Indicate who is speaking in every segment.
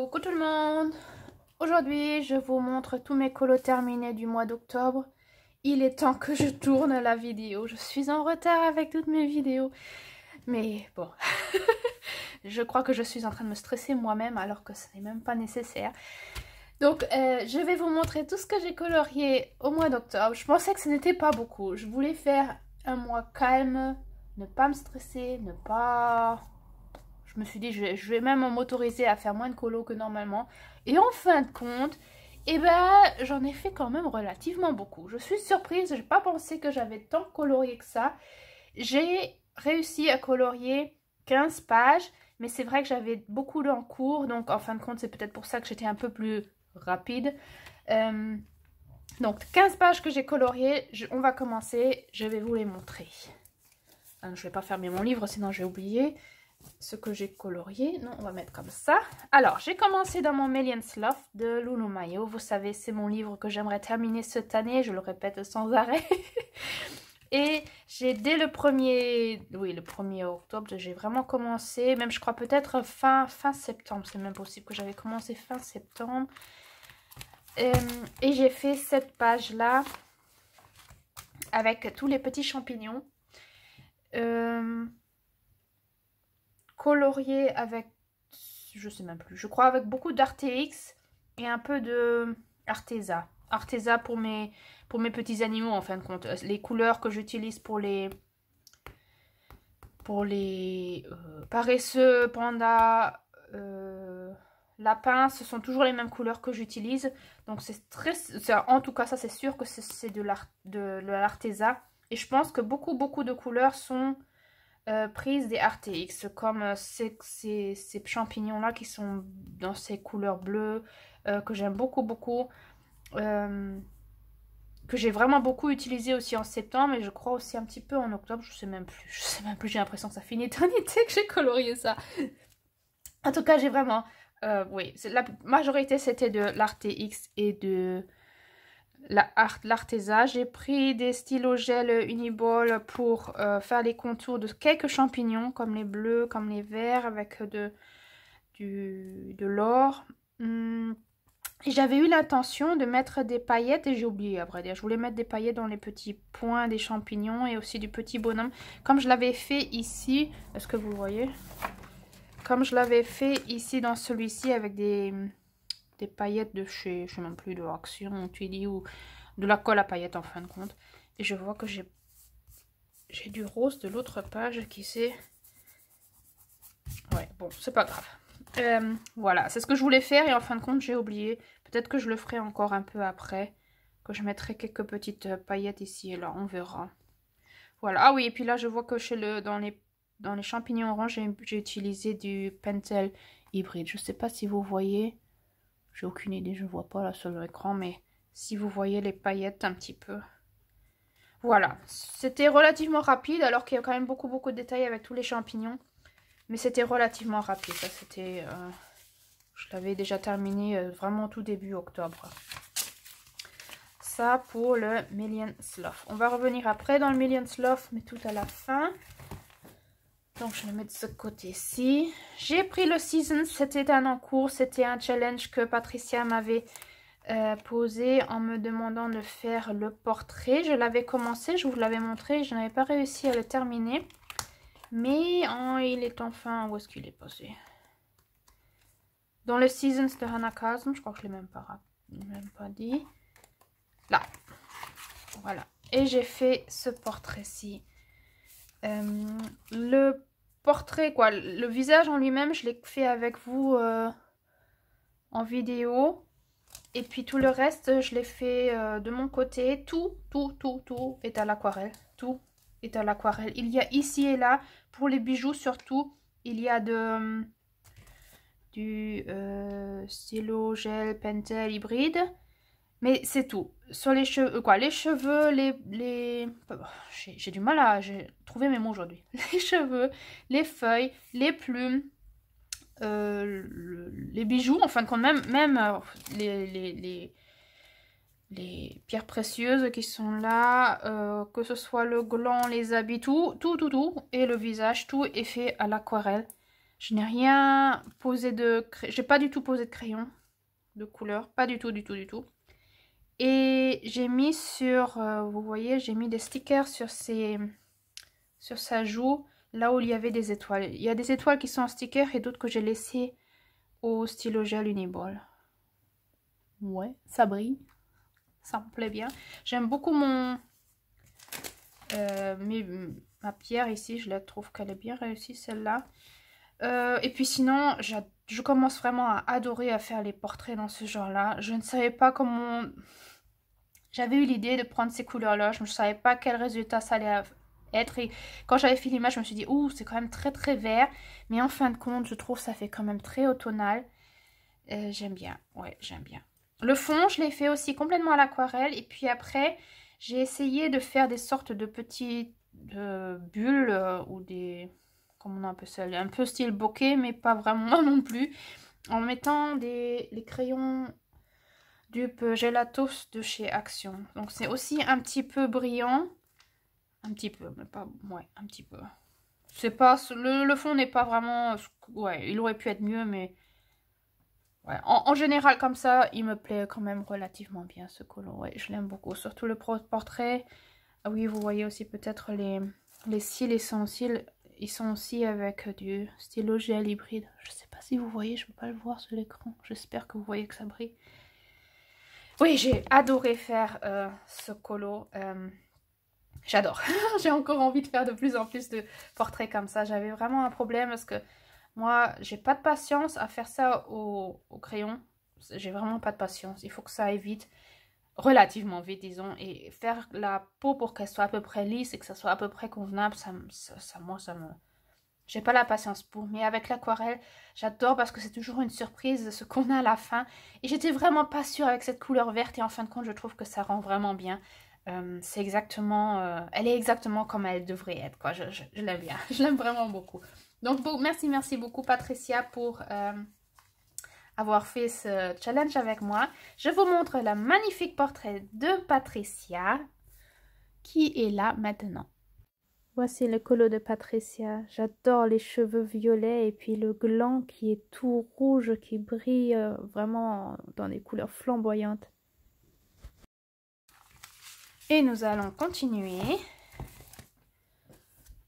Speaker 1: Coucou tout le monde. Aujourd'hui je vous montre tous mes colos terminés du mois d'octobre. Il est temps que je tourne la vidéo. Je suis en retard avec toutes mes vidéos. Mais bon, je crois que je suis en train de me stresser moi-même alors que ce n'est même pas nécessaire. Donc je vais vous montrer tout ce que j'ai colorié au mois d'octobre. Je pensais que ce n'était pas beaucoup. Je voulais faire un mois calme, ne pas me stresser, ne pas... Je me suis dit, je vais même m'autoriser à faire moins de colos que normalement. Et en fin de compte, eh ben, j'en ai fait quand même relativement beaucoup. Je suis surprise, je n'ai pas pensé que j'avais tant colorié que ça. J'ai réussi à colorier 15 pages, mais c'est vrai que j'avais beaucoup en cours. Donc en fin de compte, c'est peut-être pour ça que j'étais un peu plus rapide. Donc 15 pages que j'ai coloriées, on va commencer, je vais vous les montrer. Je ne vais pas fermer mon livre, sinon j'ai oublié ce que j'ai colorié. Non, on va mettre comme ça. Alors, j'ai commencé dans mon Millions Love de Lulu Mayo. Vous savez, c'est mon livre que j'aimerais terminer cette année. Je le répète sans arrêt. Et j'ai dès le 1er octobre, j'ai vraiment commencé. Même, je crois peut-être fin septembre. C'est même possible que j'avais commencé fin septembre. Et j'ai fait cette page-là avec tous les petits champignons. Colorié avec, je sais même plus, je crois avec beaucoup d'Artx et un peu de Arteza. Arteza pour mes petits animaux en fin de compte. Les couleurs que j'utilise pour les paresseux, pandas, lapins, ce sont toujours les mêmes couleurs que j'utilise. Donc c'est très, en tout cas ça c'est sûr que c'est de l'Arteza. Et je pense que beaucoup de couleurs sont prise des Artx, comme ces champignons là qui sont dans ces couleurs bleues, que j'aime beaucoup, que j'ai vraiment beaucoup utilisé aussi en septembre et je crois aussi un petit peu en octobre. Je sais même plus, j'ai l'impression que ça fait une éternité que j'ai colorié ça. En tout cas j'ai vraiment oui, la majorité c'était de l'Artx et de l'Arteza. J'ai pris des stylos gel Uniball pour faire les contours de quelques champignons, comme les bleus, comme les verts, avec de l'or. Et j'avais eu l'intention de mettre des paillettes, et j'ai oublié à vrai dire. Je voulais mettre des paillettes dans les petits points des champignons et aussi du petit bonhomme. Comme je l'avais fait ici, est-ce que vous voyez? Comme je l'avais fait ici dans celui-ci avec des paillettes de chez, je sais même plus, de Action, Tweedy ou de la colle à paillettes en fin de compte. Et je vois que j'ai du rose de l'autre page qui s'est... Ouais, bon, c'est pas grave. Voilà, c'est ce que je voulais faire et en fin de compte j'ai oublié. Peut-être que je le ferai encore un peu après, que je mettrai quelques petites paillettes ici et là, on verra. Voilà, ah oui, et puis là je vois que dans les champignons orange, j'ai utilisé du Pentel hybride. Je sais pas si vous voyez... J'ai aucune idée, je ne vois pas là sur l'écran, mais si vous voyez les paillettes un petit peu. Voilà, c'était relativement rapide, alors qu'il y a quand même beaucoup de détails avec tous les champignons. Mais c'était relativement rapide, ça c'était... je l'avais déjà terminé vraiment tout début octobre. Ça pour le Millions Love. On va revenir après dans le Millions Love, mais tout à la fin. Donc je vais mettre ce côté-ci. J'ai pris le Season, c'était un en cours, c'était un challenge que Patricia m'avait posé en me demandant de faire le portrait. Je l'avais commencé, je vous l'avais montré, je n'avais pas réussi à le terminer. Mais il est enfin... Où est-ce qu'il est passé? Dans le Seasons de Hannah Cosm, je crois que je ne l'ai même pas dit. Là, voilà. Et j'ai fait ce portrait-ci. Le portrait, quoi, le visage en lui-même, je l'ai fait avec vous en vidéo. Et puis tout le reste, je l'ai fait de mon côté. Tout est à l'aquarelle. Tout est à l'aquarelle. Il y a ici et là, pour les bijoux surtout, il y a du stylo gel Pentel hybride. Mais c'est tout. Sur les cheveux, les cheveux, j'ai du mal à trouver mes mots aujourd'hui. Les cheveux, les feuilles, les plumes, les bijoux, en fin de compte, même les pierres précieuses qui sont là, que ce soit le gland, les habits, tout, et le visage, tout est fait à l'aquarelle. Je n'ai rien posé de... J'ai pas du tout posé de crayon de couleur. Pas du tout, du tout, du tout. Et j'ai mis sur... vous voyez, j'ai mis des stickers sur sa joue. Là où il y avait des étoiles. Il y a des étoiles qui sont en sticker et d'autres que j'ai laissées au stylo gel Uniball. Ouais, ça brille. Ça me plaît bien. J'aime beaucoup mon... ma pierre ici. Je la trouve qu'elle est bien réussie, celle-là. Et puis sinon, je commence vraiment à adorer à faire les portraits dans ce genre-là. Je ne savais pas comment... J'avais eu l'idée de prendre ces couleurs-là. Je ne savais pas quel résultat ça allait être. Et quand j'avais fait l'image, je me suis dit, ouh, c'est quand même très très vert. Mais en fin de compte, je trouve que ça fait quand même très automnal. J'aime bien. Ouais, j'aime bien. Le fond, je l'ai fait aussi complètement à l'aquarelle. Et puis après, j'ai essayé de faire des sortes de petites bulles ou des... Comment on appelle ça? Un peu style bokeh, mais pas vraiment non plus. En mettant les crayons dupe Gelatos de chez Action. Donc c'est aussi un petit peu brillant. Un petit peu, mais pas... Ouais, un petit peu. C'est pas... Le fond n'est pas vraiment... Ouais, il aurait pu être mieux, mais... Ouais, en général, comme ça, il me plaît quand même relativement bien, ce color. Ouais, je l'aime beaucoup. Surtout le portrait. Ah oui, vous voyez aussi peut-être les cils ils sont aussi avec du stylo gel hybride. Je sais pas si vous voyez, je peux pas le voir sur l'écran. J'espère que vous voyez que ça brille. Oui, j'ai adoré faire ce colo. J'adore. J'ai encore envie de faire de plus en plus de portraits comme ça. J'avais vraiment un problème parce que moi, j'ai pas de patience à faire ça au crayon. J'ai vraiment pas de patience. Il faut que ça aille vite. Relativement vite, disons. Et faire la peau pour qu'elle soit à peu près lisse et que ça soit à peu près convenable, moi, ça me... J'ai pas la patience pour. Mais avec l'aquarelle, j'adore parce que c'est toujours une surprise ce qu'on a à la fin. Et j'étais vraiment pas sûre avec cette couleur verte. Et en fin de compte, je trouve que ça rend vraiment bien. C'est exactement... elle est exactement comme elle devrait être, quoi. Je l'aime bien. Je l'aime vraiment beaucoup. Donc, merci beaucoup, Patricia, pour... avoir fait ce challenge avec moi. Je vous montre le magnifique portrait de Patricia qui est là maintenant. Voici le colo de Patricia. J'adore les cheveux violets et puis le gland qui est tout rouge, qui brille vraiment dans des couleurs flamboyantes. Et nous allons continuer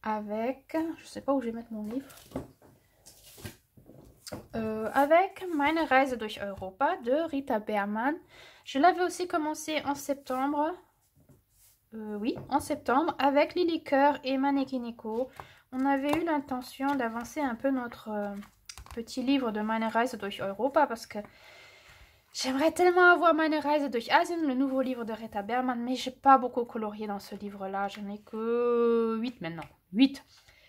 Speaker 1: avec... Je sais pas où je vais mettre mon livre. Avec Meine Reise durch Europa de Rita Berman. Je l'avais aussi commencé en septembre. Oui, en septembre, avec Lily Coeur et Manekineko. On avait eu l'intention d'avancer un peu notre petit livre de Meine Reise durch Europa parce que j'aimerais tellement avoir Meine Reise durch Asien, le nouveau livre de Rita Berman, mais j'ai pas beaucoup colorié dans ce livre-là. J'en ai que 8 maintenant. 8.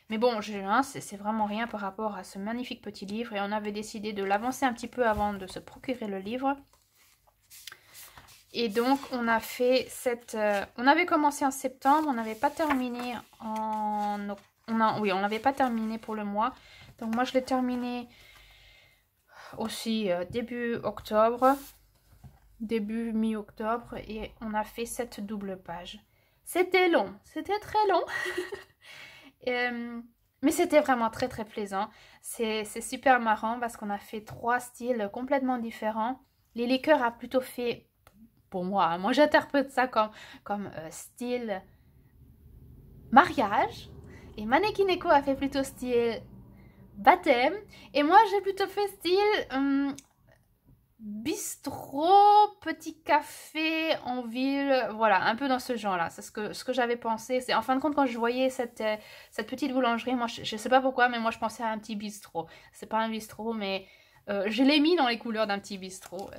Speaker 1: Mais bon, c'est vraiment rien par rapport à ce magnifique petit livre. Et on avait décidé de l'avancer un petit peu avant de se procurer le livre. Et donc, on a fait cette... on avait commencé en septembre, on n'avait pas terminé oui, on n'avait pas terminé pour le mois. Donc, moi, je l'ai terminé aussi début octobre. Début mi-octobre. Et on a fait cette double page. C'était long. C'était très long. Mais c'était vraiment très très plaisant. C'est super marrant parce qu'on a fait 3 styles complètement différents. Lily Coeur a plutôt fait, pour moi, moi j'interprète ça comme style mariage. Et Manekineko a fait plutôt style baptême. Et moi j'ai plutôt fait style bistrot, petit café en ville, voilà, un peu dans ce genre-là. C'est ce que j'avais pensé. C'est en fin de compte, quand je voyais cette petite boulangerie, moi, je sais pas pourquoi, mais moi, je pensais à un petit bistrot. C'est pas un bistrot, mais je l'ai mis dans les couleurs d'un petit bistrot.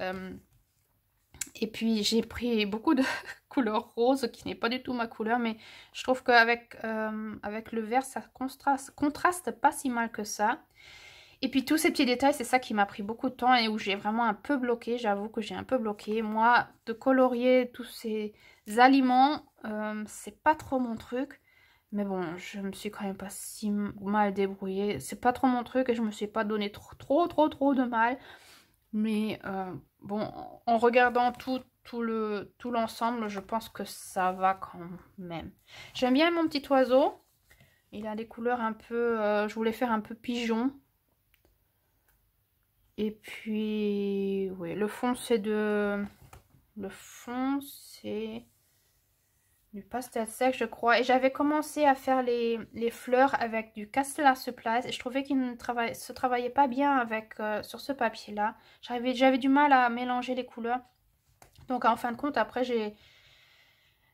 Speaker 1: Et puis, j'ai pris beaucoup de couleur rose, qui n'est pas du tout ma couleur, mais je trouve qu'avec avec le vert, ça contraste pas si mal que ça. Et puis tous ces petits détails, c'est ça qui m'a pris beaucoup de temps et où j'ai vraiment un peu bloqué. J'avoue que j'ai un peu bloqué. Moi, de colorier tous ces aliments, c'est pas trop mon truc. Mais bon, je me suis quand même pas si mal débrouillée. C'est pas trop mon truc et je me suis pas donné trop de mal. Mais bon, en regardant tout l'ensemble, je pense que ça va quand même. J'aime bien mon petit oiseau. Il a des couleurs un peu... je voulais faire un peu pigeon. Et puis, oui, le fond c'est de... Le fond c'est du pastel sec, je crois. Et j'avais commencé à faire les fleurs avec du Castella Supplies. Et je trouvais qu'il ne se travaillait pas bien avec sur ce papier-là. J'avais du mal à mélanger les couleurs. Donc en fin de compte, après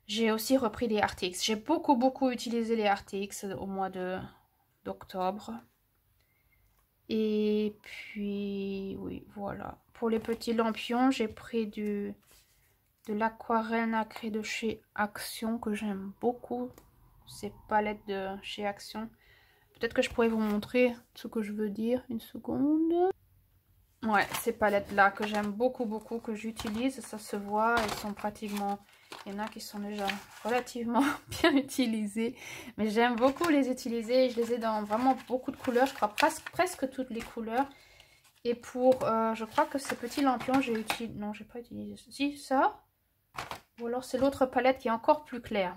Speaker 1: j'ai aussi repris les Artix. J'ai beaucoup utilisé les Artix au mois d'octobre. Et puis, oui, voilà. Pour les petits lampions, j'ai pris de l'aquarelle nacrée de chez Action que j'aime beaucoup. Ces palettes de chez Action. Peut-être que je pourrais vous montrer ce que je veux dire. Une seconde. Ouais, ces palettes-là que j'aime beaucoup, que j'utilise. Ça se voit, elles sont pratiquement... Il y en a qui sont déjà relativement bien utilisées. Mais j'aime beaucoup les utiliser. Je les ai dans vraiment beaucoup de couleurs. Je crois presque toutes les couleurs. Et pour... je crois que ces petits lampions, j'ai utilisé... Non, j'ai pas utilisé... Si, ça. Ou alors c'est l'autre palette qui est encore plus claire.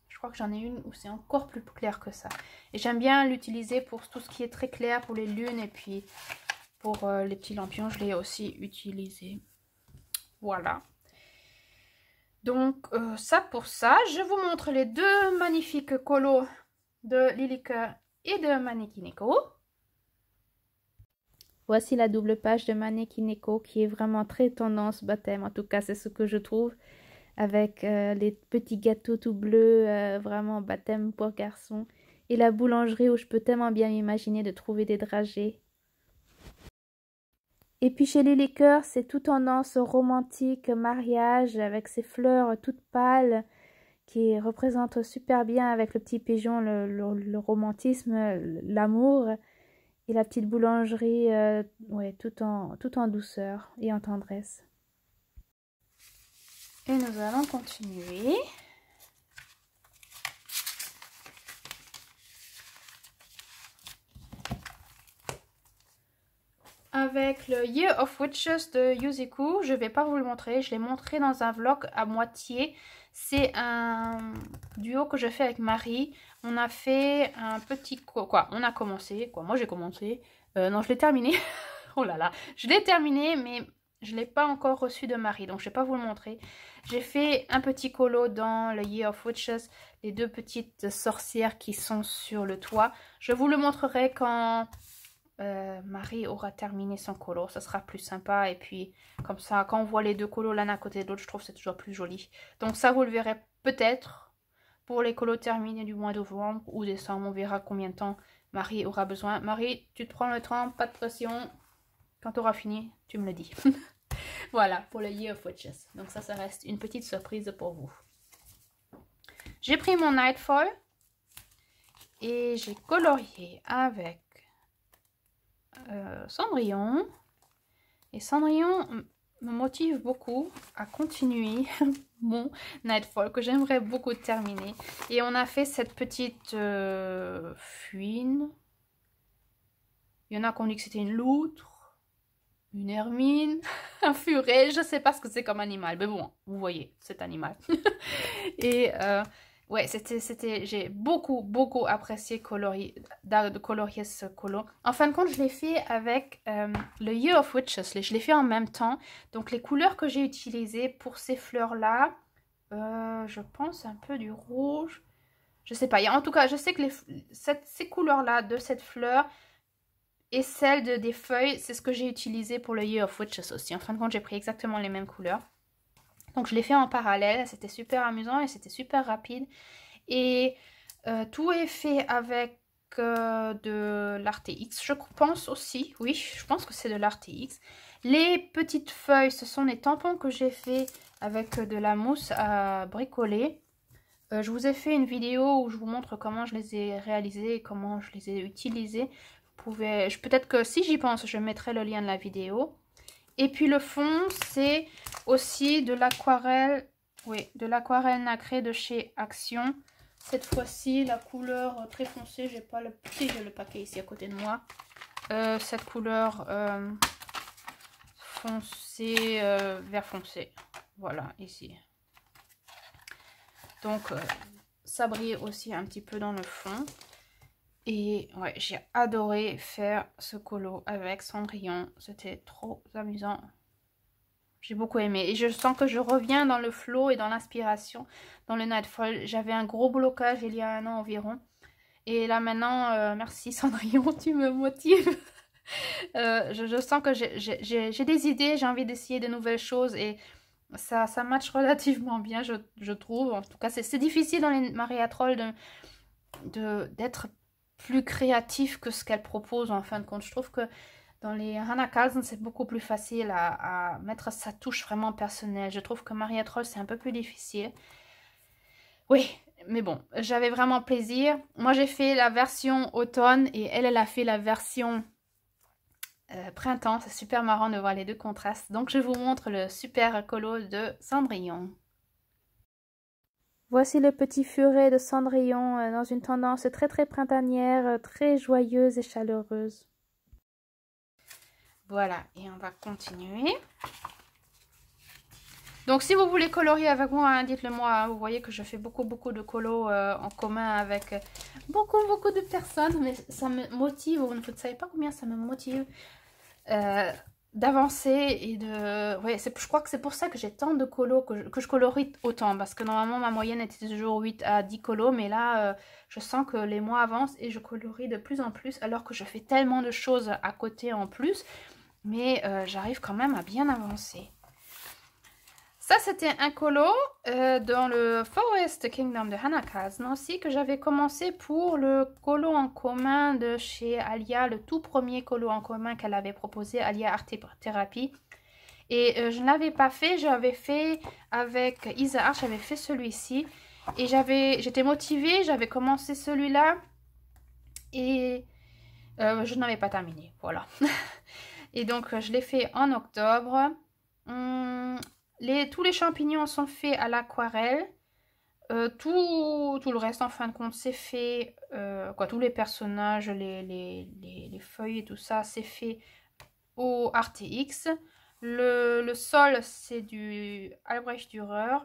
Speaker 1: Je crois que j'en ai une où c'est encore plus clair que ça. Et j'aime bien l'utiliser pour tout ce qui est très clair, pour les lunes. Et puis pour les petits lampions, je l'ai aussi utilisé. Voilà. Donc ça pour ça, je vous montre les deux magnifiques colos de Liliker et de Manekineko. Voici la double page de Manekineko qui est vraiment très tendance baptême. En tout cas, c'est ce que je trouve. Avec les petits gâteaux tout bleus, vraiment baptême pour garçons. Et la boulangerie où je peux tellement bien m'imaginer de trouver des dragées. Et puis chez les liqueurs, c'est tout tendance romantique, mariage, avec ces fleurs toutes pâles qui représentent super bien avec le petit pigeon, le romantisme, l'amour. Et la petite boulangerie, ouais, tout en douceur et en tendresse. Et nous allons continuer. Avec le Year of Witches de Yuziku, je ne vais pas vous le montrer, je l'ai montré dans un vlog à moitié. C'est un duo que je fais avec Marie. On a fait un petit... On a commencé, moi j'ai commencé. Non, je l'ai terminé. Oh là là, je l'ai terminé, mais je ne l'ai pas encore reçu de Marie, donc je ne vais pas vous le montrer. J'ai fait un petit colo dans le Year of Witches, les deux petites sorcières qui sont sur le toit. Je vous le montrerai quand... Marie aura terminé son colo, ça sera plus sympa. Et puis comme ça, quand on voit les deux colos l'un à côté de l'autre, je trouve que c'est toujours plus joli. Donc ça, vous le verrez peut-être pour les colos terminés du mois de novembre ou décembre. On verra combien de temps Marie aura besoin. Marie, tu te prends le temps, pas de pression. Quand tu auras fini, tu me le dis. Voilà, pour le Year of Witches. Donc ça reste une petite surprise pour vous. J'ai pris mon Nightfall et j'ai colorié avec Cendrillon. Et Cendrillon me motive beaucoup à continuer mon Nightfall que j'aimerais beaucoup terminer. Et on a fait cette petite fuine. Il y en a qui ont dit que c'était une loutre, une hermine, un furet. Je sais pas ce que c'est comme animal. Mais bon, vous voyez cet animal. Et ouais, j'ai beaucoup apprécié de colorier ce colo. En fin de compte, je l'ai fait avec le Year of Witches. Je l'ai fait en même temps. Donc, les couleurs que j'ai utilisées pour ces fleurs-là, je pense un peu du rouge. Je sais pas. En tout cas, je sais que ces couleurs-là de cette fleur et celles des feuilles, c'est ce que j'ai utilisé pour le Year of Witches aussi. En fin de compte, j'ai pris exactement les mêmes couleurs. Donc je l'ai fait en parallèle, c'était super amusant et c'était super rapide. Et tout est fait avec de l'Arte-X, je pense aussi. Oui, je pense que c'est de l'Arte-X. Les petites feuilles, ce sont les tampons que j'ai fait avec de la mousse à bricoler. Je vous ai fait une vidéo où je vous montre comment je les ai réalisés et comment je les ai utilisés. Peut-être que si j'y pense, je mettrai le lien de la vidéo. Et puis le fond, c'est aussi de l'aquarelle, oui, de l'aquarelle nacrée de chez Action. Cette fois-ci, la couleur très foncée, j'ai pas le paquet ici à côté de moi. Cette couleur foncé, vert foncé, voilà, ici. Donc, ça brille aussi un petit peu dans le fond. Et ouais, j'ai adoré faire ce colo avec Cendrillon. C'était trop amusant. J'ai beaucoup aimé. Et je sens que je reviens dans le flow et dans l'inspiration, dans le Nightfall. J'avais un gros blocage il y a un an environ. Et là maintenant, merci Cendrillon, tu me motives. Je sens que j'ai des idées, j'ai envie d'essayer de nouvelles choses. Et ça match relativement bien, je trouve. En tout cas, c'est difficile dans les Maria Troll d'être plus créatif que ce qu'elle propose en fin de compte. Je trouve que dans les Hannah Carlson, c'est beaucoup plus facile à mettre sa touche vraiment personnelle. Je trouve que Maria Troll, c'est un peu plus difficile. Oui, mais bon, j'avais vraiment plaisir. Moi, j'ai fait la version automne et elle a fait la version printemps. C'est super marrant de voir les deux contrastes. Donc, je vous montre le super colo de Cendrillon. Voici le petit furet de Cendrillon dans une tendance très très printanière, très joyeuse et chaleureuse. Voilà, et on va continuer. Donc si vous voulez colorier avec moi, hein, dites-le moi. Hein. Vous voyez que je fais beaucoup de colos en commun avec beaucoup de personnes. Mais ça me motive, vous ne savez pas combien ça me motive d'avancer et de... Ouais, je crois que c'est pour ça que j'ai tant de colos, que je colorie autant. Parce que normalement, ma moyenne était toujours 8 à 10 colos. Mais là, je sens que les mois avancent et je colorie de plus en plus. Alors que je fais tellement de choses à côté en plus. Mais j'arrive quand même à bien avancer. Ça, c'était un colo dans le Forest Kingdom de Hannah Carlson aussi, que j'avais commencé pour le colo en commun de chez Alia, le tout premier colo en commun qu'elle avait proposé, Alia Art Therapy. Et je ne l'avais pas fait, j'avais fait avec Isa Art, j'avais fait celui-ci. Et j'étais motivée, j'avais commencé celui-là et je n'avais pas terminé, voilà. Et donc, je l'ai fait en octobre. Tous les champignons sont faits à l'aquarelle. Tout le reste, en fin de compte, c'est fait... tous les personnages, les feuilles et tout ça, c'est fait au RTX. Le sol, c'est du Albrecht Dürer.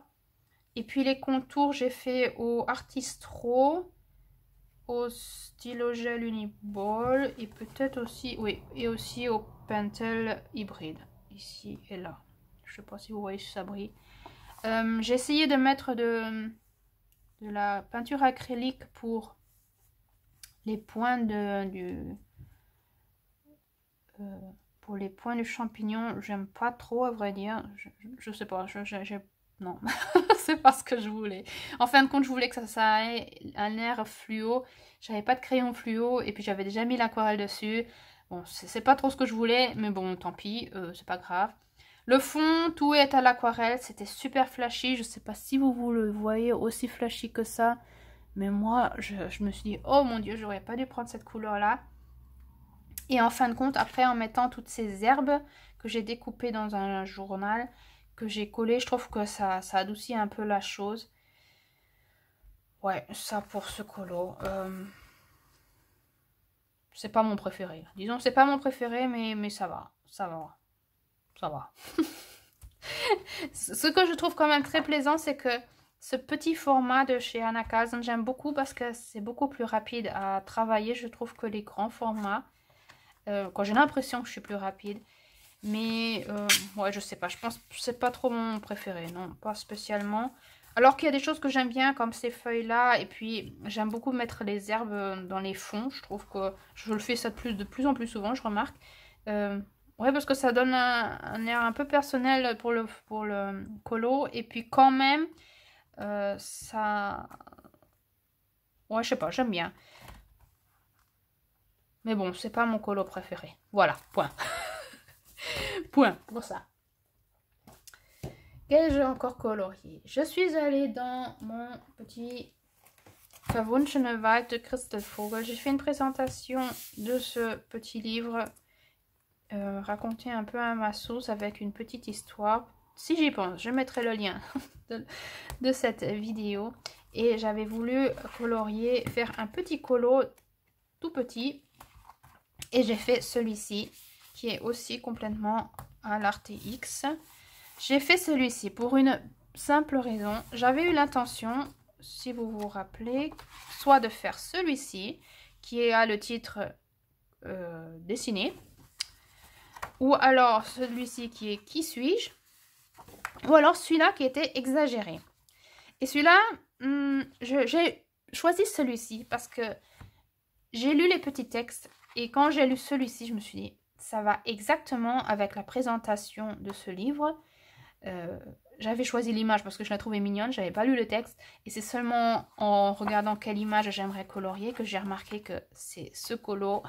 Speaker 1: Et puis les contours, j'ai fait au Artistro, au Stylogel Uniball et peut-être aussi, oui, et aussi au Pentel hybride, ici et là. Je sais pas si vous voyez si ça brille. J'ai essayé de mettre de la peinture acrylique pour les points pour les points du champignon. J'aime pas trop, à vrai dire. Je sais pas, non, c'est pas ce que je voulais. En fin de compte, je voulais que ça ait un air fluo. J'avais pas de crayon fluo et puis j'avais déjà mis l'aquarelle dessus. Bon, c'est pas trop ce que je voulais, mais bon, tant pis, c'est pas grave. Le fond, tout est à l'aquarelle, c'était super flashy. Je sais pas si vous le voyez aussi flashy que ça. Mais moi, je me suis dit, oh mon dieu, j'aurais pas dû prendre cette couleur-là. Et en fin de compte, après, en mettant toutes ces herbes que j'ai découpées dans un journal, que j'ai collé, je trouve que ça adoucit un peu la chose. Ouais, ça pour ce colo. C'est pas mon préféré. Disons, c'est pas mon préféré, mais ça va. Ça va. Ça va. Ce que je trouve quand même très plaisant, c'est que ce petit format de chez Hannah Carlson, j'aime beaucoup parce que c'est beaucoup plus rapide à travailler. Je trouve que les grands formats, j'ai l'impression que je suis plus rapide. Mais ouais, je sais pas, je pense que c'est pas trop mon préféré, non, pas spécialement. Alors qu'il y a des choses que j'aime bien comme ces feuilles-là. Et puis j'aime beaucoup mettre les herbes dans les fonds. Je trouve que je le fais ça de plus en plus souvent, je remarque. Ouais, parce que ça donne un air un peu personnel pour le colo. Et puis quand même, ça... Ouais, je sais pas, j'aime bien. Mais bon, c'est pas mon colo préféré. Voilà, point. Point pour ça. Qu'ai-je encore colorié? Je suis allée dans mon petit Verwunschene Wald de Christel Vogel. J'ai fait une présentation de ce petit livre raconté un peu à ma sauce avec une petite histoire. Si j'y pense, je mettrai le lien de cette vidéo. Et j'avais voulu colorier, faire un petit colo tout petit. Et j'ai fait celui-ci qui est aussi complètement à l'RTX. J'ai fait celui-ci pour une simple raison. J'avais eu l'intention, si vous vous rappelez, soit de faire celui-ci, qui a le titre dessiné. Ou alors celui-ci qui est Qui suis-je? Ou alors celui-là qui était exagéré. Et celui-là, j'ai choisi celui-ci parce que j'ai lu les petits textes. Et quand j'ai lu celui-ci, je me suis dit, ça va exactement avec la présentation de ce livre. J'avais choisi l'image parce que je la trouvais mignonne, j'avais pas lu le texte. Et c'est seulement en regardant quelle image j'aimerais colorier que j'ai remarqué que c'est ce colo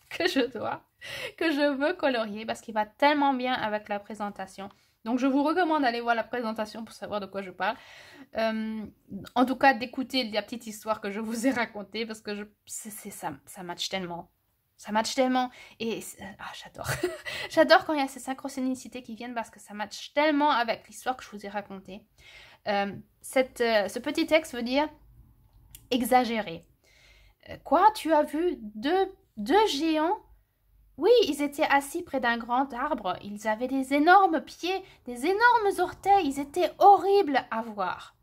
Speaker 1: que je veux colorier parce qu'il va tellement bien avec la présentation. Donc je vous recommande d'aller voir la présentation pour savoir de quoi je parle. En tout cas, d'écouter la petite histoire que je vous ai racontée parce que ça match tellement. Ça match tellement et j'adore. J'adore quand il y a ces synchronicités qui viennent parce que ça match tellement avec l'histoire que je vous ai racontée. Ce petit texte veut dire exagérer. Quoi? Tu as vu deux géants? Oui, ils étaient assis près d'un grand arbre. Ils avaient des énormes pieds, des énormes orteils. Ils étaient horribles à voir.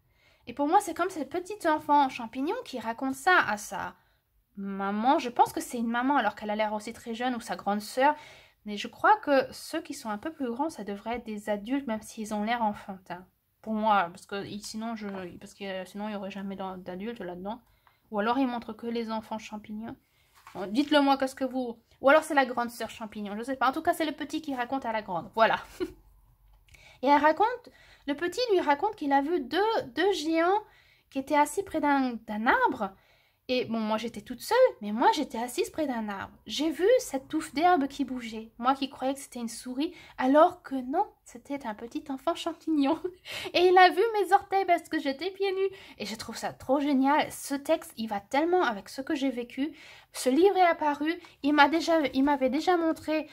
Speaker 1: Et pour moi, c'est comme ce petit enfant champignon qui raconte ça à sa maman. Je pense que c'est une maman alors qu'elle a l'air aussi très jeune ou sa grande sœur. Mais je crois que ceux qui sont un peu plus grands, ça devrait être des adultes même s'ils ont l'air enfantins. Pour moi, parce que sinon, sinon il n'y aurait jamais d'adultes là-dedans. Ou alors ils montrent que les enfants champignons. Bon, dites-le moi, qu'est-ce que vous... Ou alors c'est la grande sœur champignon, je sais pas. En tout cas, c'est le petit qui raconte à la grande. Voilà. Et le petit lui raconte qu'il a vu deux géants qui étaient assis près d'un arbre. Et bon, moi j'étais toute seule, mais moi j'étais assise près d'un arbre. J'ai vu cette touffe d'herbe qui bougeait. Moi qui croyais que c'était une souris, alors que non, c'était un petit enfant champignon. Et il a vu mes orteils parce que j'étais pieds nus. Et je trouve ça trop génial. Ce texte, il va tellement avec ce que j'ai vécu. Ce livre est apparu, il m'avait déjà montré...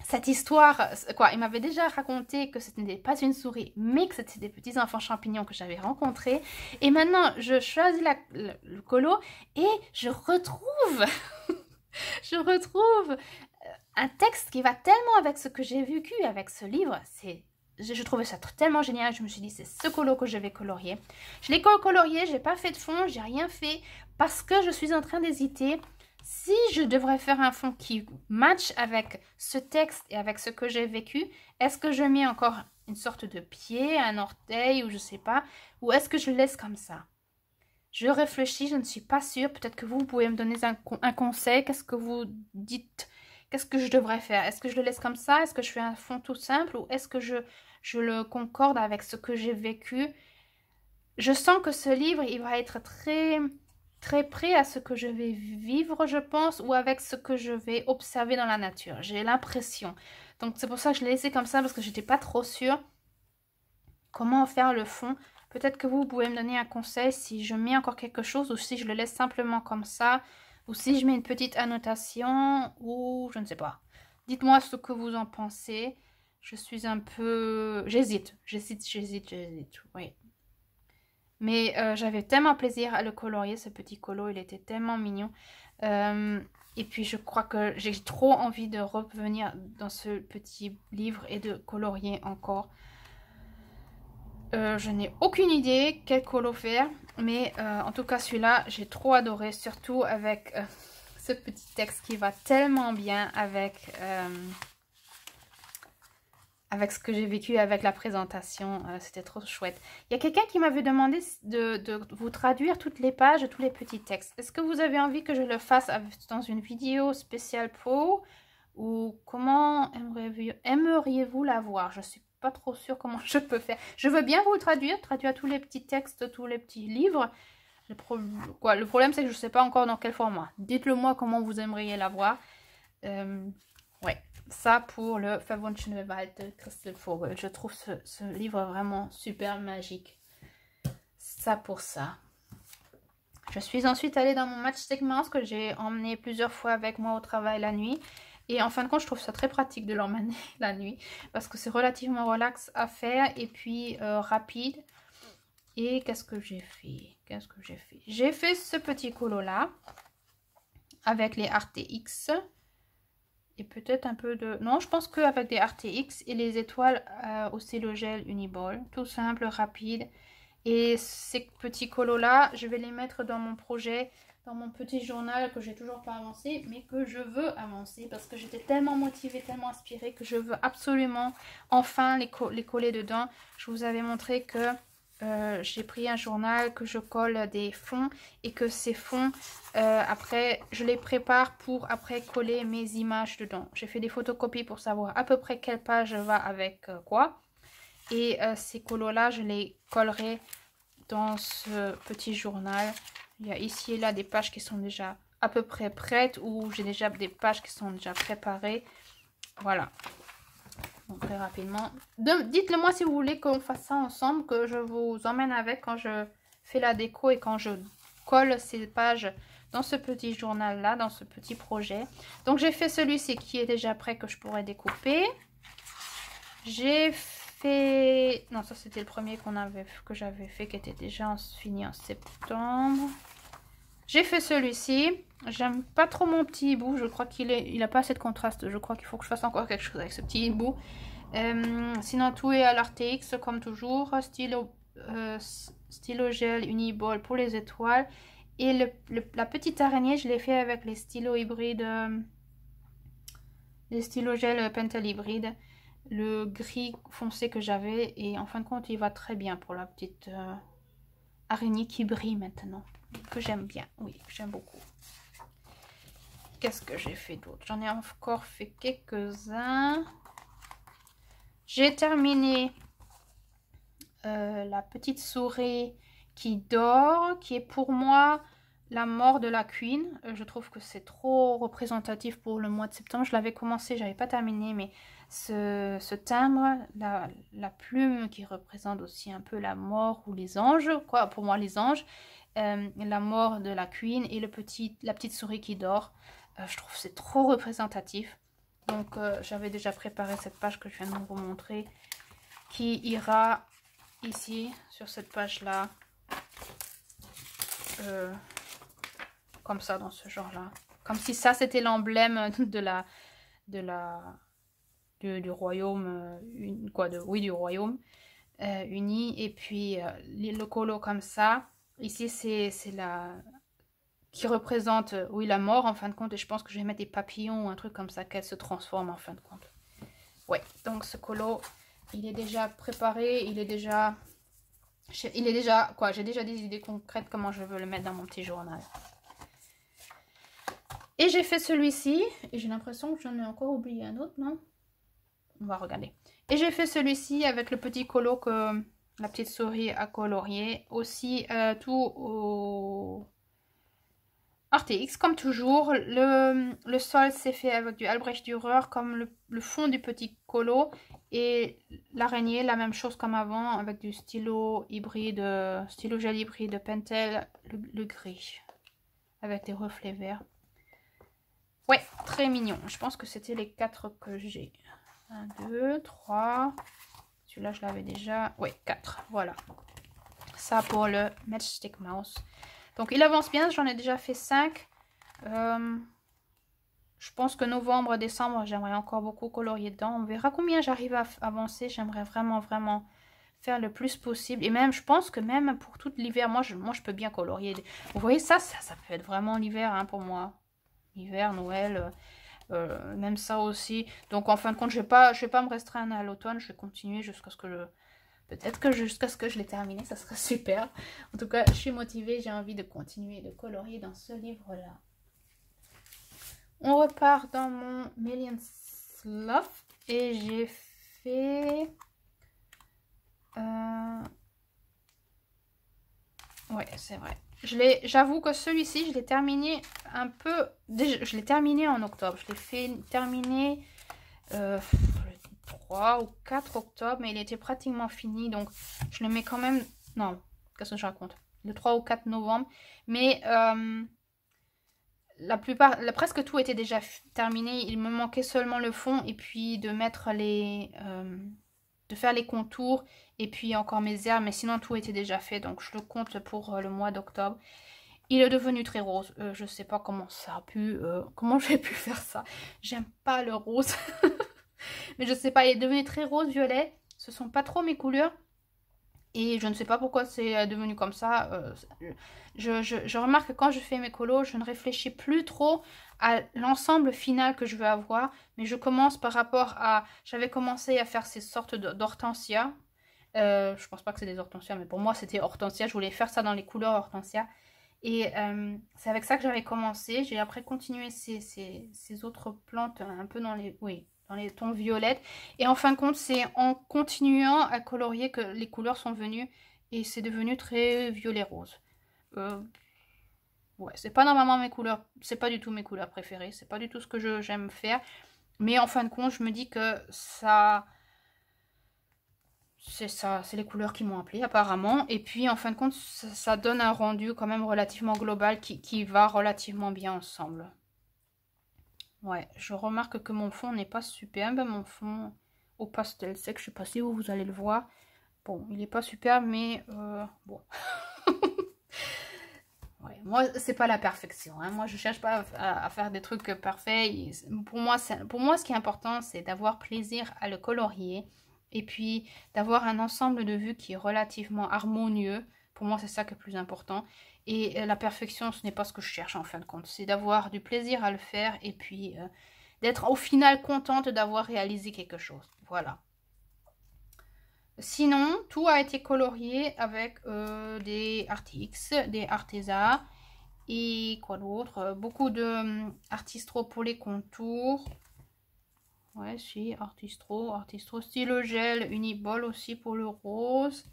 Speaker 1: cette histoire, il m'avait déjà raconté que ce n'était pas une souris, mais que c'était des petits enfants champignons que j'avais rencontrés. Et maintenant, je choisis le colo et je retrouve, je retrouve un texte qui va tellement avec ce que j'ai vécu avec ce livre. Je trouvais ça tellement génial. Je me suis dit, c'est ce colo que je vais colorier. Je l'ai colorié, je n'ai pas fait de fond, j'ai rien fait parce que je suis en train d'hésiter. Si je devrais faire un fond qui match avec ce texte et avec ce que j'ai vécu, est-ce que je mets encore une sorte de pied, un orteil ou je sais pas, ou est-ce que je le laisse comme ça? Je réfléchis, je ne suis pas sûre. Peut-être que vous pouvez me donner un conseil. Qu'est-ce que vous dites? Qu'est-ce que je devrais faire? Est-ce que je le laisse comme ça? Est-ce que je fais un fond tout simple ou est-ce que je le concorde avec ce que j'ai vécu? Je sens que ce livre, il va être très près à ce que je vais vivre, je pense, ou avec ce que je vais observer dans la nature. J'ai l'impression. Donc, c'est pour ça que je l'ai laissé comme ça, parce que je n'étais pas trop sûre comment faire le fond. Peut-être que vous pouvez me donner un conseil si je mets encore quelque chose, ou si je le laisse simplement comme ça, ou si je mets une petite annotation, ou je ne sais pas. Dites-moi ce que vous en pensez. Je suis un peu... J'hésite, oui. Mais j'avais tellement plaisir à le colorier, ce petit colo, il était tellement mignon. Et puis je crois que j'ai trop envie de revenir dans ce petit livre et de colorier encore. Je n'ai aucune idée quel colo faire, mais en tout cas celui-là, j'ai trop adoré, surtout avec ce petit texte qui va tellement bien avec ce que j'ai vécu avec la présentation. C'était trop chouette. Il y a quelqu'un qui m'avait demandé de vous traduire toutes les pages, tous les petits textes. Est-ce que vous avez envie que je le fasse dans une vidéo spéciale pour ou comment aimeriez-vous la voir? Je ne suis pas trop sûre comment je peux faire. Je veux bien vous traduire tous les petits textes, tous les petits livres. Le problème, c'est que je ne sais pas encore dans quel format. Dites-le moi comment vous aimeriez la voir. Ouais. Ça pour le Verwunschene de Christel Vogel. Je trouve ce livre vraiment super magique. Ça pour ça. Je suis ensuite allée dans mon Matchstick Mouse que j'ai emmené plusieurs fois avec moi au travail la nuit. Et en fin de compte, je trouve ça très pratique de l'emmener la nuit. Parce que c'est relativement relax à faire et puis rapide. Et qu'est-ce que j'ai fait? J'ai fait ce petit colo là. Avec les RTX. Et peut-être un peu de... Non, je pense qu'avec des RTX et les étoiles au stylo gel Uniball. Tout simple, rapide. Et ces petits colos là, je vais les mettre dans mon projet dans mon petit journal que j'ai toujours pas avancé, mais que je veux avancer parce que j'étais tellement motivée, tellement inspirée que je veux absolument enfin les coller dedans. Je vous avais montré que j'ai pris un journal, que je colle des fonds et que ces fonds, après, je les prépare pour après coller mes images dedans. J'ai fait des photocopies pour savoir à peu près quelle page va avec quoi. Et ces colos-là, je les collerai dans ce petit journal. Il y a ici et là des pages qui sont déjà à peu près prêtes ou j'ai déjà des pages qui sont déjà préparées. Voilà. Donc, très rapidement. Dites-le moi si vous voulez qu'on fasse ça ensemble, que je vous emmène avec quand je fais la déco et quand je colle ces pages dans ce petit journal-là, dans ce petit projet. Donc, j'ai fait celui-ci qui est déjà prêt que je pourrais découper. J'ai fait... Non, ça c'était le premier que j'avais fait qui était déjà fini en septembre. J'ai fait celui-ci. J'aime pas trop mon petit hibou. Je crois qu'il a pas assez de contraste. Je crois qu'il faut que je fasse encore quelque chose avec ce petit hibou. Sinon, tout est à l'Artx comme toujours. Stylo gel Uniball pour les étoiles. Et la petite araignée, je l'ai fait avec les stylos hybrides. Les stylos gel Pentel hybride. Le gris foncé que j'avais. Et en fin de compte, il va très bien pour la petite araignée qui brille maintenant. Que j'aime bien, oui, j'aime beaucoup. Qu'est-ce que j'ai fait d'autre? J'en ai encore fait quelques-uns. J'ai terminé la petite souris qui dort, qui est pour moi la mort de la Queen. Je trouve que c'est trop représentatif pour le mois de septembre. Je l'avais commencé, j'avais pas terminé, mais ce timbre, la plume qui représente aussi un peu la mort ou les anges, quoi, pour moi les anges. La mort de la Queen et la petite souris qui dort. Je trouve que c'est trop représentatif. Donc j'avais déjà préparé cette page que je viens de vous montrer, qui ira ici sur cette page là, comme ça, dans ce genre là, comme si ça c'était l'emblème du royaume, du royaume uni. Et puis le colo comme ça. Ici, c'est la... qui représente, oui, la mort en fin de compte. Et je pense que je vais mettre des papillons ou un truc comme ça, qu'elle se transforme en fin de compte. Ouais, donc ce colo, il est déjà préparé. Il est déjà, quoi, j'ai déjà des idées concrètes comment je veux le mettre dans mon petit journal. Et j'ai fait celui-ci. Et j'ai l'impression que j'en ai encore oublié un autre, non? On va regarder. Et j'ai fait celui-ci avec le petit colo que... la petite souris à colorier. Aussi tout au Artx comme toujours. Le sol c'est fait avec du Albrecht Dürer comme le fond du petit colo. Et l'araignée, la même chose comme avant avec du stylo hybride, stylo gel hybride Pentel, le gris. Avec des reflets verts. Ouais, très mignon. Je pense que c'était les 4 que j'ai. 1, 2, 3... Celui-là, je l'avais déjà. Oui, 4. Voilà. Ça pour le Matchstick Mouse. Donc, il avance bien. J'en ai déjà fait 5. Je pense que novembre, décembre, j'aimerais encore beaucoup colorier dedans. On verra combien j'arrive à avancer. J'aimerais vraiment, vraiment faire le plus possible. Et même, je pense que même pour tout l'hiver, moi, je peux bien colorier. Vous voyez, ça peut être vraiment l'hiver hein, pour moi. L'hiver, Noël... même ça aussi. Donc en fin de compte, je vais pas me restreindre à l'automne. Je vais continuer jusqu'à ce que je... Peut-être que jusqu'à ce que je l'ai terminé. Ça serait super. En tout cas, je suis motivée. J'ai envie de continuer de colorier dans ce livre-là. On repart dans mon Million Sloth. Et j'ai fait... Ouais, c'est vrai. J'avoue que celui-ci, je l'ai terminé un peu... Je l'ai terminé en octobre. Je l'ai fait terminer le 3 ou 4 octobre. Mais il était pratiquement fini. Donc, je le mets quand même... Non, qu'est-ce que je raconte? Le 3 ou 4 novembre. Mais presque tout était déjà terminé. Il me manquait seulement le fond. Et puis de mettre les... de faire les contours et puis encore mes herbes, mais sinon tout était déjà fait, donc je le compte pour le mois d'octobre. Il est devenu très rose. Je sais pas comment ça a pu, comment j'ai pu faire ça. J'aime pas le rose, mais je sais pas, il est devenu très rose violet. Ce sont pas trop mes couleurs, Et je ne sais pas pourquoi c'est devenu comme ça. Je remarque que quand je fais mes colos, je ne réfléchis plus trop à l'ensemble final que je veux avoir. Mais je commence par rapport à... J'avais commencé à faire ces sortes d'hortensia. Je pense pas que c'est des hortensias, mais pour moi c'était hortensia. Je voulais faire ça dans les couleurs hortensia. Et c'est avec ça que j'avais commencé. J'ai après continué ces autres plantes un peu dans les... Oui, dans les tons violettes. Et en fin de compte, c'est en continuant à colorier que les couleurs sont venues. Et c'est devenu très violet rose. Ouais, c'est pas normalement mes couleurs. C'est pas du tout mes couleurs préférées. C'est pas du tout ce que j'aime faire. Mais en fin de compte, je me dis que ça... C'est ça, c'est les couleurs qui m'ont appelé apparemment. Et puis en fin de compte, ça donne un rendu quand même relativement global qui va relativement bien ensemble. Ouais, je remarque que mon fond n'est pas superbe. Mon fond au pastel sec, je sais pas si vous allez le voir. Bon, il n'est pas superbe, mais bon. Ouais, moi, c'est pas la perfection. Hein. Moi, je cherche pas à faire des trucs parfaits. Pour moi, ce qui est important, c'est d'avoir plaisir à le colorier. Et puis, d'avoir un ensemble de vues qui est relativement harmonieux. Pour moi, c'est ça qui est le plus important. Et la perfection, ce n'est pas ce que je cherche en fin de compte. C'est d'avoir du plaisir à le faire. Et puis, d'être au final contente d'avoir réalisé quelque chose. Voilà. Sinon, tout a été colorié avec des Artix, des Arteza et quoi d'autre. Beaucoup de Artistro pour les contours. Ouais, si, Artistro stylo gel, Uniball aussi pour le rose.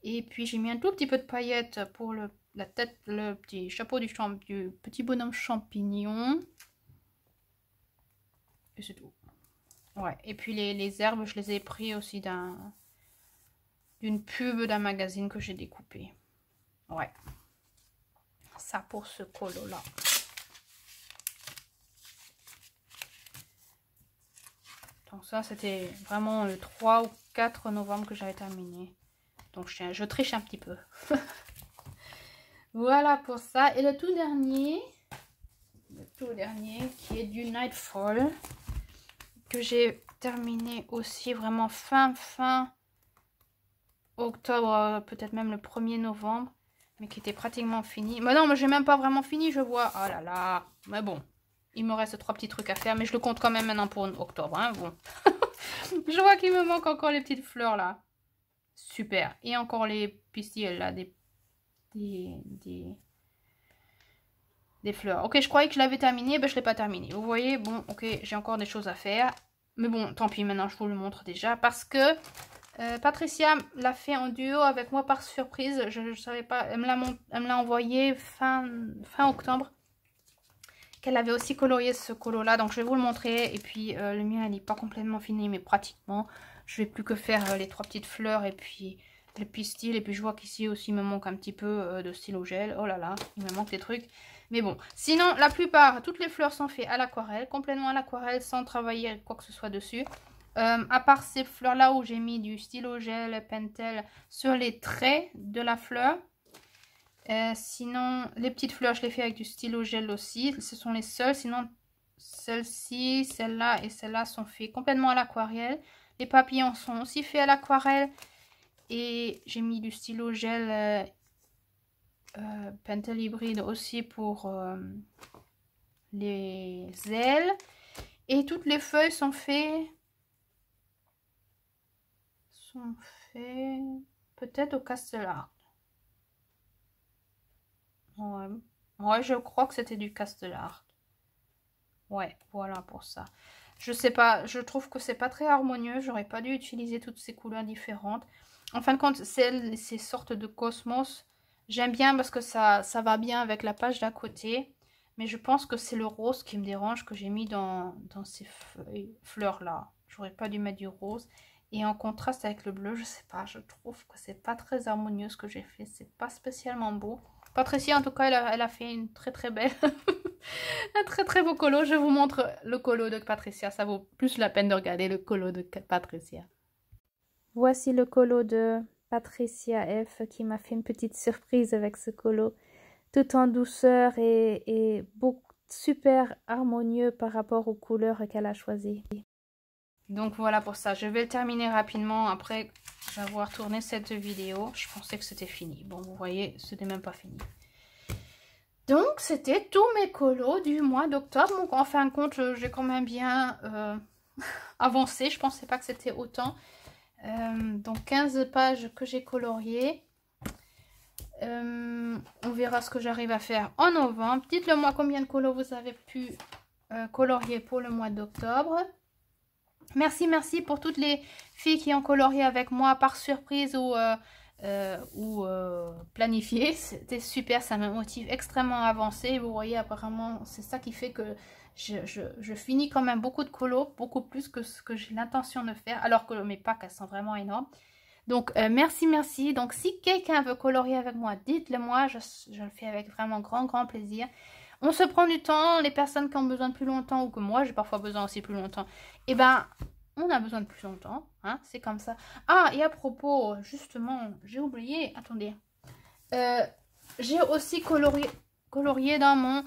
Speaker 1: Et puis j'ai mis un tout petit peu de paillettes pour la tête, le petit chapeau du petit bonhomme champignon. Et c'est tout. Ouais, et puis les herbes, je les ai pris aussi d'une pub d'un magazine que j'ai découpé. Ouais. Ça pour ce colo là. Donc ça c'était vraiment le 3 ou 4 novembre que j'avais terminé. Donc je triche un petit peu. Voilà pour ça. Et le tout dernier qui est du Nightfall. Que j'ai terminé aussi vraiment fin octobre, peut-être même le 1er novembre. Mais qui était pratiquement fini. Mais non, mais j'ai même pas vraiment fini, je vois. Oh là là. Mais bon. Il me reste 3 petits trucs à faire. Mais je le compte quand même maintenant pour octobre. Hein, bon. Je vois qu'il me manque encore les petites fleurs là. Super. Et encore les pistils là. Des fleurs. Ok, je croyais que je l'avais terminé. Ben, je l'ai pas terminé. Vous voyez, bon, ok, j'ai encore des choses à faire. Mais bon, tant pis, maintenant je vous le montre déjà. Parce que Patricia l'a fait en duo avec moi par surprise. Je ne savais pas. Elle me l'a envoyé fin octobre. Qu'elle avait aussi colorié ce colo là. Donc je vais vous le montrer. Et puis le mien, il n'est pas complètement fini, mais pratiquement. Je vais plus que faire les 3 petites fleurs et puis le pistil. Et puis je vois qu'ici aussi il me manque un petit peu de stylo gel. Oh là là, il me manque des trucs. Mais bon, sinon la plupart, toutes les fleurs sont faites à l'aquarelle. Complètement à l'aquarelle sans travailler quoi que ce soit dessus. À part ces fleurs là où j'ai mis du stylo gel Pentel sur les traits de la fleur. Sinon les petites fleurs je les fais avec du stylo gel aussi. Ce sont les seules. Sinon celle-ci, celle-là et celle-là sont faites complètement à l'aquarelle. Les papillons sont aussi faits à l'aquarelle. Et j'ai mis du stylo gel Pentel hybride aussi pour les ailes. Et toutes les feuilles sont faites peut-être au Castellart. Ouais. Ouais, je crois que c'était du Castellart. Ouais, voilà pour ça. Je sais pas, je trouve que c'est pas très harmonieux. J'aurais pas dû utiliser toutes ces couleurs différentes. En fin de compte, ces sortes de cosmos, j'aime bien parce que ça va bien avec la page d'à côté. Mais je pense que c'est le rose qui me dérange que j'ai mis dans ces fleurs-là. J'aurais pas dû mettre du rose. Et en contraste avec le bleu, je sais pas, je trouve que c'est pas très harmonieux ce que j'ai fait. C'est pas spécialement beau. Patricia, en tout cas, elle a fait une très belle... un très beau colo. Je vous montre le colo de Patricia. Ça vaut plus la peine de regarder le colo de Patricia. Voici le colo de Patricia F qui m'a fait une petite surprise avec ce colo. Tout en douceur et super harmonieux par rapport aux couleurs qu'elle a choisies. Donc voilà pour ça. Je vais le terminer rapidement. Après, après avoir tourné cette vidéo. Je pensais que c'était fini. Bon, vous voyez, ce n'est même pas fini. Donc, c'était tous mes colos du mois d'octobre. Donc, en fin de compte, j'ai quand même bien avancé. Je pensais pas que c'était autant. Donc, 15 pages que j'ai coloriées. On verra ce que j'arrive à faire en novembre. Dites-le moi combien de colos vous avez pu colorier pour le mois d'octobre. Merci pour toutes les filles qui ont colorié avec moi par surprise ou planifié. C'était super, ça me motive extrêmement à avancer. Vous voyez, apparemment, c'est ça qui fait que je finis quand même beaucoup de colos, beaucoup plus que ce que j'ai l'intention de faire, alors que mes packs, elles sont vraiment énormes. Donc, merci. Donc, si quelqu'un veut colorier avec moi, dites-le moi. Je le fais avec vraiment grand plaisir. On se prend du temps. Les personnes qui ont besoin de plus longtemps, ou que moi, j'ai parfois besoin aussi plus longtemps, eh ben, on a besoin de plus longtemps. Hein, c'est comme ça. Ah, et à propos, justement, j'ai oublié. Attendez. J'ai aussi colorié dans mon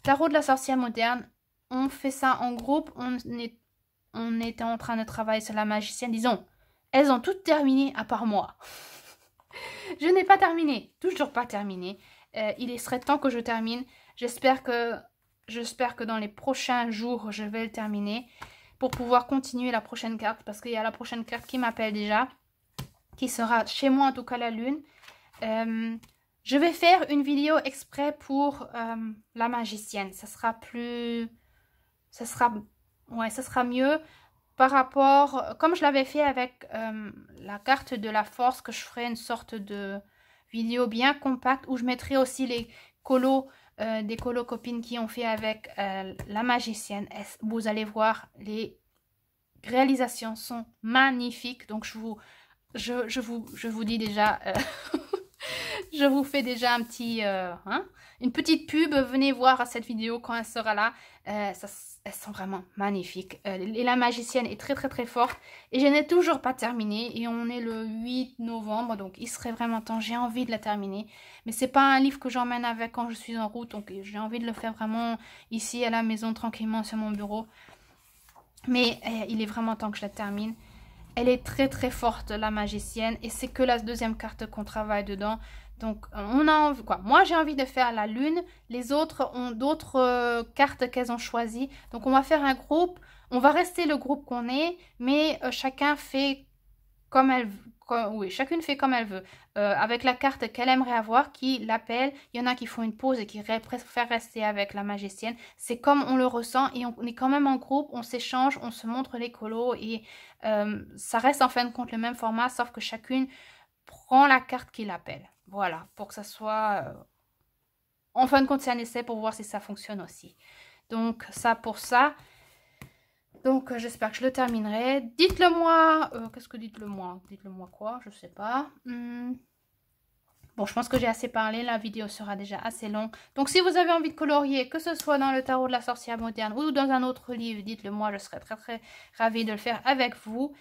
Speaker 1: tarot de la sorcière moderne. On fait ça en groupe. On était en train de travailler sur la magicienne. Disons, elles ont toutes terminé à part moi. Je n'ai pas terminé. Toujours pas terminé. Il serait temps que je termine. J'espère que dans les prochains jours, je vais le terminer. Pour pouvoir continuer la prochaine carte. Parce qu'il y a la prochaine carte qui m'appelle déjà. Qui sera chez moi en tout cas la lune. Je vais faire une vidéo exprès pour la magicienne. Ça sera plus... Ça sera mieux. Par rapport, comme je l'avais fait avec la carte de la force, que je ferai une sorte de vidéo bien compacte où je mettrai aussi les colos, des colos copines qui ont fait avec la magicienne. Vous allez voir, les réalisations sont magnifiques. Donc je vous dis déjà, je vous fais déjà un petit, une petite pub. Venez voir cette vidéo quand elle sera là. Elles sont vraiment magnifiques. Et la magicienne est très forte. Et je n'ai toujours pas terminé. Et on est le 8 novembre. Donc il serait vraiment temps. J'ai envie de la terminer. Mais c'est pas un livre que j'emmène avec quand je suis en route. Donc j'ai envie de le faire vraiment ici à la maison, tranquillement sur mon bureau. Mais il est vraiment temps que je la termine. Elle est très forte, la magicienne. Et c'est que la deuxième carte qu'on travaille dedans. Donc, on a envie, quoi. Moi, j'ai envie de faire la lune. Les autres ont d'autres cartes qu'elles ont choisies. Donc, on va faire un groupe. On va rester le groupe qu'on est. Mais chacun fait comme elle veut. Oui, chacune fait comme elle veut. Avec la carte qu'elle aimerait avoir, qui l'appelle. Il y en a qui font une pause et qui préfèrent rester avec la magicienne. C'est comme on le ressent. Et on est quand même en groupe. On s'échange, on se montre les colos. Et ça reste en fin de compte le même format. Sauf que chacune prend la carte qui l'appelle. Voilà, pour que ça soit... en fin de compte, c'est un essai pour voir si ça fonctionne aussi. Donc, ça pour ça. Donc, j'espère que je le terminerai. Dites-le moi. Qu'est-ce que dites-le moi? Dites-le moi quoi? Je sais pas. Bon, je pense que j'ai assez parlé. La vidéo sera déjà assez longue. Donc, si vous avez envie de colorier, que ce soit dans le tarot de la sorcière moderne ou dans un autre livre, dites-le moi. Je serais très ravie de le faire avec vous.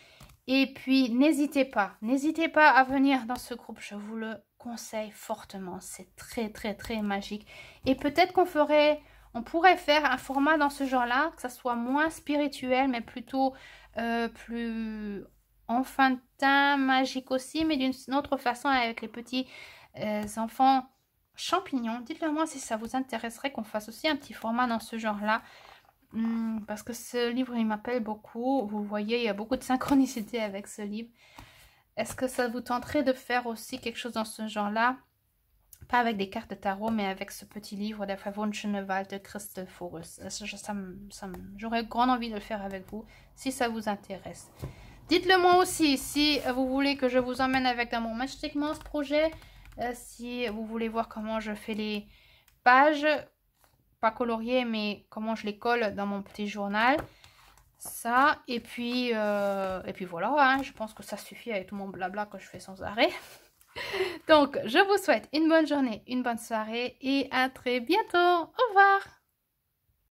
Speaker 1: Et puis, n'hésitez pas à venir dans ce groupe, je vous le conseille fortement. C'est très magique. Et peut-être on pourrait faire un format dans ce genre-là, que ça soit moins spirituel, mais plutôt plus enfantin, magique aussi, mais d'une autre façon avec les petits enfants champignons. Dites-le moi si ça vous intéresserait qu'on fasse aussi un petit format dans ce genre-là. Parce que ce livre, il m'appelle beaucoup. Vous voyez, il y a beaucoup de synchronicité avec ce livre. Est-ce que ça vous tenterait de faire aussi quelque chose dans ce genre-là? Pas avec des cartes de tarot, mais avec ce petit livre de Verwunschene de Christel Forus. J'aurais grande envie de le faire avec vous, si ça vous intéresse. Dites-le moi aussi, si vous voulez que je vous emmène avec dans mon Matchstick Monster projet. Si vous voulez voir comment je fais les pages... pas colorier, mais comment je les colle dans mon petit journal. Ça, et puis voilà, hein, je pense que ça suffit avec tout mon blabla que je fais sans arrêt. Donc, je vous souhaite une bonne journée, une bonne soirée et à très bientôt. Au revoir!